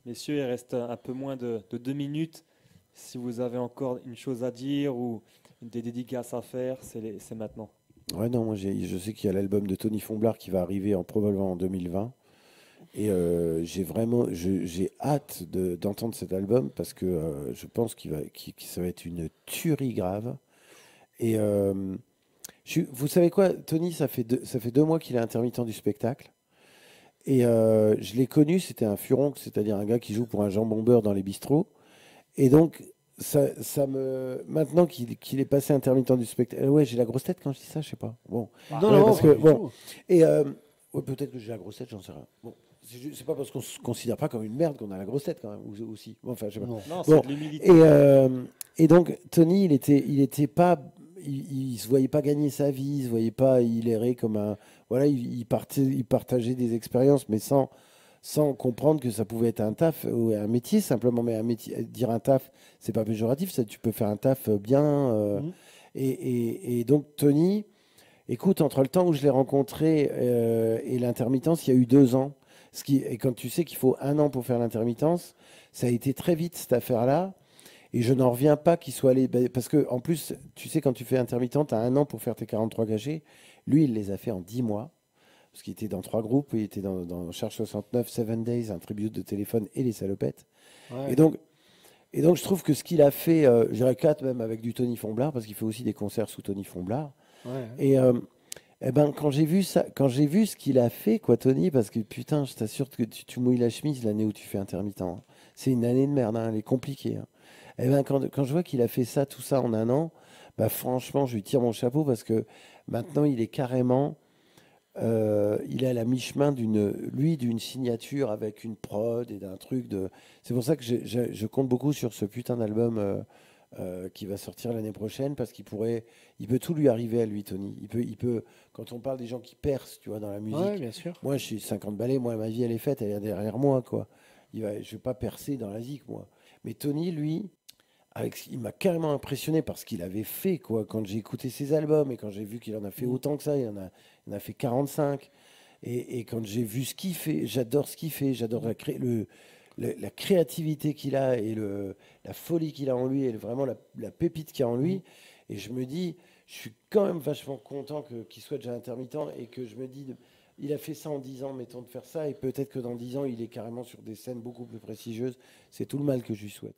Messieurs, il reste un peu moins de 2 minutes. Si vous avez encore une chose à dire ou des dédicaces à faire, c'est maintenant. Ouais, non, moi je sais qu'il y a l'album de Tony Fonblard qui va arriver probablement en 2020. Et j'ai hâte d'entendre cet album parce que je pense que ça va être une tuerie grave. Et vous savez quoi, Tony, ça fait 2 mois qu'il est intermittent du spectacle. Et je l'ai connu, c'était un furon, c'est-à-dire un gars qui joue pour un jambon beurre dans les bistrots. Et donc, maintenant qu'il est passé intermittent du spectacle. Ouais, j'ai la grosse tête quand je dis ça, je sais pas. Bon. Non, Ouais, non, parce pas que, du bon. tout. Et ouais, peut-être que j'ai la grosse tête, j'en sais rien. Bon. C'est pas parce qu'on se considère pas comme une merde qu'on a la grosse tête quand même, aussi. Bon, enfin, je sais pas. Non. Non, c'est Bon. de l'humilité. Et donc, Tony, il était pas. Il se voyait pas gagner sa vie, il se voyait pas. Il errait comme un. Voilà, il partageait des expériences, mais sans comprendre que ça pouvait être un taf ou un métier simplement. Mais un métier, dire un taf, c'est pas péjoratif, ça, tu peux faire un taf bien. Mhm. Et donc, Tony, écoute, entre le temps où je l'ai rencontré et l'intermittence, il y a eu 2 ans. Et quand tu sais qu'il faut 1 an pour faire l'intermittence, ça a été très vite cette affaire-là. Et je n'en reviens pas qu'il soit allé. Parce que, en plus, tu sais, quand tu fais intermittent, tu as 1 an pour faire tes 43 cachets. Lui, il les a fait en 10 mois. Parce qu'il était dans 3 groupes. Il était dans Charge 69, 7 Days, un tribute de téléphone et les salopettes. Et Ouais, donc, et donc je trouve que ce qu'il a fait, je dirais 4 même avec du Tony Fonblard, parce qu'il fait aussi des concerts sous Tony Fonblard. ouais. Et eh ben, quand j'ai vu ça, quand j'ai vu ce qu'il a fait, quoi, Tony, parce que putain, je t'assure que tu mouilles la chemise l'année où tu fais intermittent, hein. C'est une année de merde, hein, elle est compliquée, hein. Eh ben, quand je vois qu'il a fait ça, tout ça en un an, bah franchement, je lui tire mon chapeau parce que maintenant, il est carrément, il est à la mi-chemin d'une signature avec une prod et d'un truc de. C'est pour ça que je compte beaucoup sur ce putain d'album qui va sortir l'année prochaine parce il peut tout lui arriver à lui, Tony. Quand on parle des gens qui percent, tu vois, dans la Ouais, musique. bien sûr. Moi, je suis 50 balais, moi, ma vie, elle est faite, elle est derrière moi, quoi. Je vais pas percer dans la zik, moi. Mais Tony, lui, il m'a carrément impressionné par ce qu'il avait fait, quoi. Quand j'ai écouté ses albums et quand j'ai vu qu'il en a fait Mhm. autant que ça, il en a fait 45. Et quand j'ai vu ce qu'il fait, j'adore ce qu'il fait, j'adore la créativité qu'il a et la folie qu'il a en lui et vraiment la pépite qu'il a en Mhm. lui. Et je me dis, je suis quand même vachement content qu'il soit déjà intermittent et que je me dis, il a fait ça en 10 ans, mettons de faire ça, et peut-être que dans 10 ans, il est carrément sur des scènes beaucoup plus prestigieuses. C'est tout le mal que je lui souhaite.